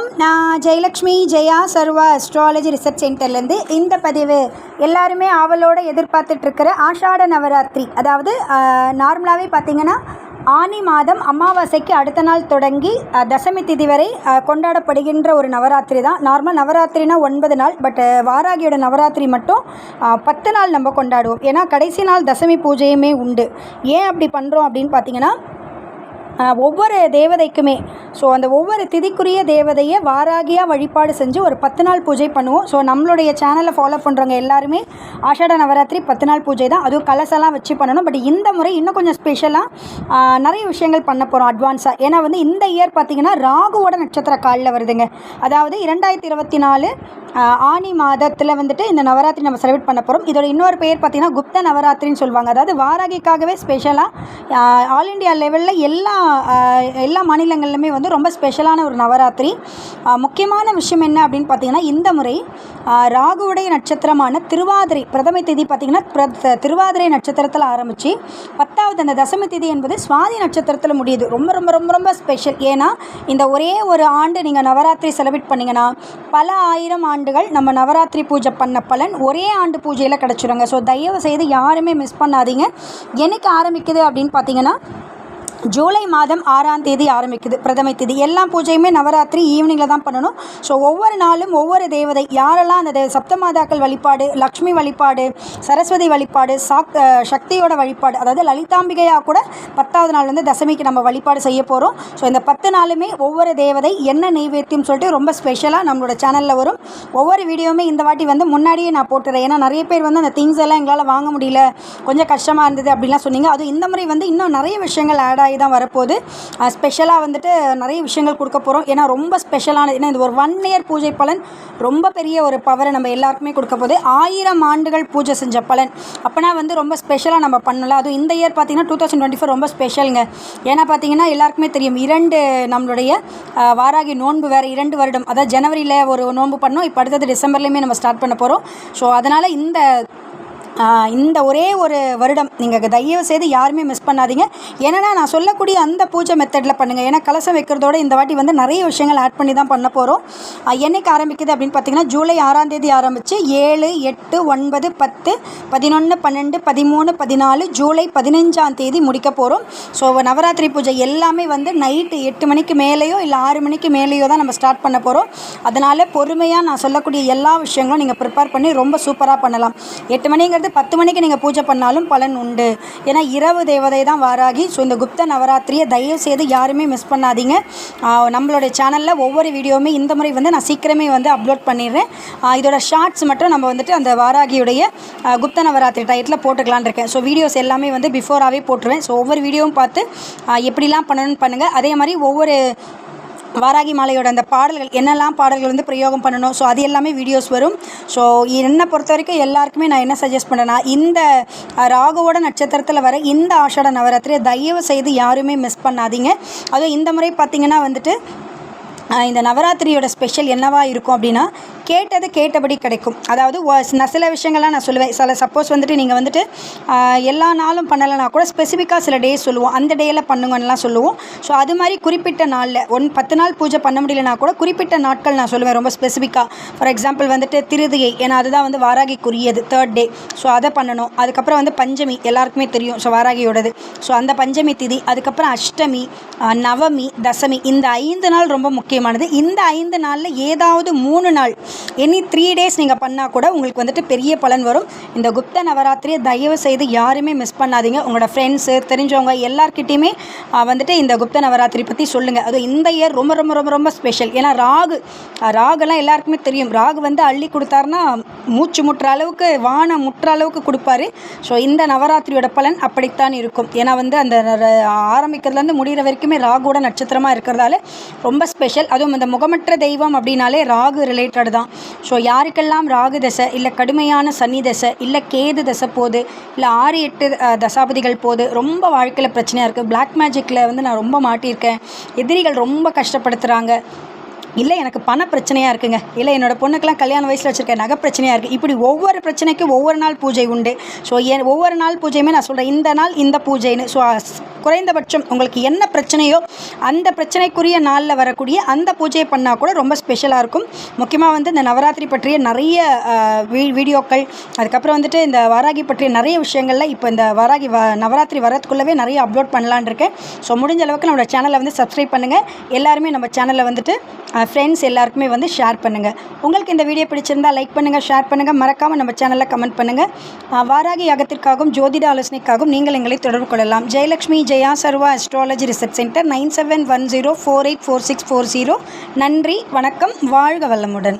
வணக்கம். நான் ஜெயலக்ஷ்மி ஜெயா சர்வா astrology research சென்டர்லேருந்து இந்த பதிவு எல்லாருமே ஆவலோடு எதிர்பார்த்துட்ருக்கிற ஆஷாட நவராத்திரி. அதாவது நார்மலாகவே பார்த்திங்கன்னா ஆனி மாதம் அமாவாசைக்கு அடுத்த நாள் தொடங்கி தசமி திதி வரை கொண்டாடப்படுகின்ற ஒரு நவராத்திரி தான். நார்மல் நவராத்திரினா 9 நாள், பட் வாராகியோட நவராத்திரி மட்டும் 10 நாள் நம்ம கொண்டாடுவோம். ஏன்னா கடைசி நாள் தசமி பூஜையுமே உண்டு. ஏன் அப்படி பண்ணுறோம் அப்படின்னு பார்த்திங்கன்னா, ஒவ்வொரு தேவதைக்குமே அந்த ஒவ்வொரு திதிக்குரிய தேவதையை வாராகியாக வழிபாடு செஞ்சு ஒரு 10 நாள் பூஜை பண்ணுவோம். நம்மளுடைய சேனலை ஃபாலோ பண்ணுறவங்க எல்லாருமே ஆஷாட நவராத்திரி 10 நாள் பூஜை தான். அதுவும் கலசெல்லாம் வச்சு பண்ணணும். பட் இந்த முறை இன்னும் கொஞ்சம் ஸ்பெஷலாக நிறைய விஷயங்கள் பண்ண போகிறோம் அட்வான்ஸாக. ஏன்னா இந்த இயர் பார்த்திங்கன்னா ராகுவோட நட்சத்திர காலில் வருதுங்க. அதாவது 2024 ஆனி மாதத்தில் இந்த நவராத்திரி நம்ம செலிப்ரேட் பண்ண போகிறோம். இதோட இன்னொரு பேர் பார்த்திங்கன்னா குப்த நவராத்திரின்னு சொல்லுவாங்க. அதாவது வாராகிக்காகவே ஸ்பெஷலாக ஆல் இண்டியா லெவலில் எல்லா மாநிலங்கள்லையுமே ரொம்ப ஸ்பெஷலான ஒரு நவராத்திரி. முக்கியமான விஷயம் என்ன அப்படின்னு பார்த்திங்கன்னா, இந்த முறை ராகுவுடைய நட்சத்திரமான திருவாதிரை பிரதமை திதி பார்த்திங்கன்னா திருவாதிரை நட்சத்திரத்தில் ஆரம்பித்து 10வது அந்த தசமி திதி என்பது சுவாதி நட்சத்திரத்தில் முடியுது. ரொம்ப ரொம்ப ரொம்ப ரொம்ப ஸ்பெஷல். ஏன்னா இந்த ஒரே ஒரு ஆண்டு நீங்கள் நவராத்திரி செலிப்ரேட் பண்ணிங்கன்னா பல ஆயிரம் ஆண்டுகள் நம்ம நவராத்திரி பூஜை பண்ண பலன் ஒரே ஆண்டு பூஜையில் கிடச்சிருங்க. தயவு செய்து யாருமே மிஸ் பண்ணாதீங்க. என்னைக்கு ஆரம்பிக்குது அப்படின்னு பார்த்தீங்கன்னா, ஜூலை மாதம் 6ஆம் தேதி ஆரம்பிக்குது பிரதமை திதி. எல்லா பூஜையுமே நவராத்திரி ஈவினிங்கில் தான் பண்ணணும். ஒவ்வொரு நாளும் ஒவ்வொரு தேவதை யாரெல்லாம் அந்த சப்தமாதாக்கள் வழிபாடு, லக்ஷ்மி வழிபாடு, சரஸ்வதி வழிபாடு, சக்தியோட வழிபாடு, அதாவது லலிதாம்பிகையாக கூட 10வது நாள் தசமிக்கு நம்ம வழிபாடு செய்ய போகிறோம். இந்த 10 நாளுமே ஒவ்வொரு தேவதை என்ன நெய்வேத்தியம் சொல்லிட்டு ரொம்ப ஸ்பெஷலாக நம்மளோட சேனலில் வரும். ஒவ்வொரு வீடியோவுமே இந்த வாட்டி முன்னாடியே நான் போட்டுறேன். ஏன்னா நிறைய பேர் அந்த திங்ஸ் எல்லாம் எங்களால் வாங்க முடியல, கொஞ்சம் கஷ்டமாக இருந்தது அப்படின்லாம் சொன்னீங்க. அது இந்த முறை இன்னும் நிறைய விஷயங்கள் ஆட் தான் வரப்போகுது. ஸ்பெஷலாக நிறைய விஷயங்கள் கொடுக்க போகிறோம். ஏன்னா ரொம்ப ஸ்பெஷலானது. ஏன்னா இது ஒரு 1 இயர் பூஜை பலன் ரொம்ப பெரிய ஒரு பவரை நம்ம எல்லாருக்குமே கொடுக்க போகுது. 1000 ஆண்டுகள் பூஜை செஞ்ச பலன் அப்போனா ரொம்ப ஸ்பெஷலாக நம்ம பண்ணலாம். அதுவும் இந்த இயர் பார்த்திங்கன்னா 2024 ரொம்ப ஸ்பெஷலுங்க. ஏன்னா பார்த்திங்கன்னா எல்லாருக்குமே தெரியும், 2 நம்மளுடைய வாராகி நோன்பு வேறு 2 வருடம். அதாவது ஜனவரியில் ஒரு நோன்பு பண்ணோம், இப்போ அடுத்தது டிசம்பர்லேயுமே நம்ம ஸ்டார்ட் பண்ண போகிறோம். அதனால் இந்த ஒரே ஒரு வருடம் நீங்கள் தயவு செய்து யாருமே மிஸ் பண்ணாதீங்க. ஏன்னா நான் சொல்லக்கூடிய அந்த பூஜை மெத்தடில் பண்ணுங்கள். ஏன்னா கலசம் வைக்கிறதோட இந்த வாட்டி நிறைய விஷயங்கள் ஆட் பண்ணி தான் பண்ண போகிறோம். என்னைக்கு ஆரம்பிக்குது அப்படின்னு பார்த்தீங்கன்னா, ஜூலை 6ஆம் தேதி ஆரம்பித்து 7, 8, 9, 10, 11, 12, 13, 14, ஜூலை 15ஆம் தேதி முடிக்க போகிறோம். நவராத்திரி பூஜை எல்லாமே நைட்டு 8 மணிக்கு மேலேயோ இல்லை 6 மணிக்கு மேலேயோ தான் நம்ம ஸ்டார்ட் பண்ண போகிறோம். அதனால் பொறுமையாக நான் சொல்லக்கூடிய எல்லா விஷயங்களும் நீங்கள் ப்ரிப்பேர் பண்ணி ரொம்ப சூப்பராக பண்ணலாம். 8 மணிங்கிறது 10 மணிக்கு நீங்கள் பூஜை பண்ணாலும் பலன் உண்டு. ஏன்னா இரவு தேவதை தான் வாராகி. இந்த குப்த நவராத்திரியை தயவு செய்து யாருமே மிஸ் பண்ணாதீங்க. நம்மளுடைய சேனலில் ஒவ்வொரு வீடியோவுமே இந்த முறை நான் சீக்கிரமே அப்லோட் பண்ணிடுறேன். இதோட ஷார்ட்ஸ் மட்டும் நம்ம அந்த வாராகியுடைய குப்த நவராத்திரி டைட்டில் போட்டுக்கலான் இருக்கேன். வீடியோஸ் எல்லாமே பிஃபோராகவே போட்டுருவேன். ஒவ்வொரு வீடியோவும் பார்த்து எப்படிலாம் பண்ணணும்னு பண்ணுங்கள். அதே மாதிரி ஒவ்வொரு வாராகி மாலையோட அந்த பாடல்கள் என்னெல்லாம் பாடல்கள் பிரயோகம் பண்ணணும், அது எல்லாமே வீடியோஸ் வரும். என்னை பொறுத்த வரைக்கும் எல்லாருக்குமே நான் என்ன சஜஸ்ட் பண்ணுறேன்னா, இந்த ராகுவோட நட்சத்திரத்தில் வர இந்த ஆஷாட நவராத்திரியை தயவு செய்து யாருமே மிஸ் பண்ணாதீங்க. அதுவும் இந்த முறை பார்த்திங்கன்னா இந்த நவராத்திரியோட ஸ்பெஷல் என்னவா இருக்கும் அப்படின்னா, கேட்டது கேட்டபடி கிடைக்கும். அதாவது சில விஷயங்கள்லாம் நான் சொல்லுவேன். சப்போஸ் நீங்கள் எல்லா நாளும் பண்ணலைன்னா கூட ஸ்பெசிஃபிக்காக சில டேஸ் சொல்லுவோம், அந்த டேயில் பண்ணுங்கன்னெலாம் சொல்லுவோம். அது மாதிரி குறிப்பிட்ட நாளில் 10 நாள் பூஜை பண்ண முடியலனா கூட குறிப்பிட்ட நாட்கள் நான் சொல்லுவேன் ரொம்ப ஸ்பெசிஃபிக்காக. ஃபார் எக்ஸாம்பிள் திருதியை, ஏன்னா அதுதான் வாராகிக்குரியது 3rd டே. அதை பண்ணணும். அதுக்கப்புறம் பஞ்சமி எல்லாருக்குமே தெரியும் வாராகியோடது. அந்த பஞ்சமி திதி, அதுக்கப்புறம் அஷ்டமி, நவமி, தசமி, இந்த 5 நாள் ரொம்ப முக்கியமானது. இந்த 5 நாளில் ஏதாவது 3 நாள், எனி 3 டேஸ் நீங்கள் பண்ணால் கூட உங்களுக்கு பெரிய பலன் வரும். இந்த குப்த நவராத்திரியை தயவு செய்து யாருமே மிஸ் பண்ணாதீங்க. உங்களோட ஃப்ரெண்ட்ஸு, தெரிஞ்சவங்க எல்லார்கிட்டையுமே இந்த குப்த நவராத்திரி பற்றி சொல்லுங்கள். அதுவும் இந்த இயர் ரொம்ப ரொம்ப ரொம்ப ரொம்ப ஸ்பெஷல். ஏன்னா ராகுலாம் எல்லாருக்குமே தெரியும். ராகு அள்ளி கொடுத்தாருன்னா மூச்சு முட்டுற அளவுக்கு, வானம் முட்டுற அளவுக்கு கொடுப்பாரு. இந்த நவராத்திரியோட பலன் அப்படித்தான் இருக்கும். ஏன்னா அந்த ஆரம்பிக்கிறதுலேருந்து முடிகிற வரைக்குமே ராகுவோட நட்சத்திரமாக இருக்கிறதால ரொம்ப ஸ்பெஷல். அதுவும் இந்த முகமற்ற தெய்வம் அப்படின்னாலே ராகு ரிலேட்டட் தான். யாருக்கெல்லாம் ராகு தசை, இல்லை கடுமையான சனி தசை, இல்லை கேது தசை போது, இல்லை 6, 8 தசாபதிகள் போது ரொம்ப வாழ்க்கையில் பிரச்சனையாக இருக்குது. பிளாக் மேஜிக்கில் நான் ரொம்ப மாட்டியிருக்கேன், எதிரிகள் ரொம்ப கஷ்டப்படுத்துகிறாங்க, இல்லை எனக்கு பண பிரச்சனையாக இருக்குங்க, இல்லை என்னோடய பொண்ணுக்கெலாம் கல்யாண வயசில் வச்சுருக்க நகை பிரச்சனையாக இருக்குது. இப்படி ஒவ்வொரு பிரச்சனைக்கும் ஒவ்வொரு நாள் பூஜை உண்டு. ஸோ ஒவ்வொரு நாள் பூஜையுமே நான் சொல்கிறேன், இந்த நாள் இந்த பூஜைன்னு. ஸோ குறைந்தபட்சம் உங்களுக்கு என்ன பிரச்சனையோ அந்த பிரச்சனைக்குரிய நாளில் வரக்கூடிய அந்த பூஜையை பண்ணால் கூட ரொம்ப ஸ்பெஷலாக இருக்கும். முக்கியமாக வந்து இந்த நவராத்திரி பற்றிய நிறைய வீடியோக்கள், அதுக்கப்புறம் வந்துட்டு இந்த வாராகி பற்றிய நிறைய விஷயங்களில் இப்போ இந்த நவராத்திரி வரத்துக்குள்ளவே நிறைய அப்லோட் பண்ணலான் இருக்கேன். ஸோ முடிஞ்ச அளவுக்கு நம்மளோட சேனலை வந்து சப்ஸ்கிரைப் பண்ணுங்கள். எல்லாருமே நம்ம சேனலில் வந்துட்டு ஃப்ரெண்ட்ஸ் எல்லாருக்குமே வந்து ஷேர் பண்ணுங்கள். உங்களுக்கு இந்த வீடியோ பிடிச்சிருந்தால் லைக் பண்ணுங்கள், ஷேர் பண்ணுங்கள், மறக்காமல் நம்ம சேனலில் கமெண்ட் பண்ணுங்கள். வாராகி யாகத்திற்காகவும் ஜோதிட ஆலோசனைக்காகவும் நீங்கள் எங்களை தொடர்பு கொள்ளலாம். ஜெயலக்ஷ்மி ஜெயா சர்வா அஸ்ட்ராலஜி ரிசர்ச் சென்டர் 9710484640. நன்றி, வணக்கம், வாழ்க வளமுடன்.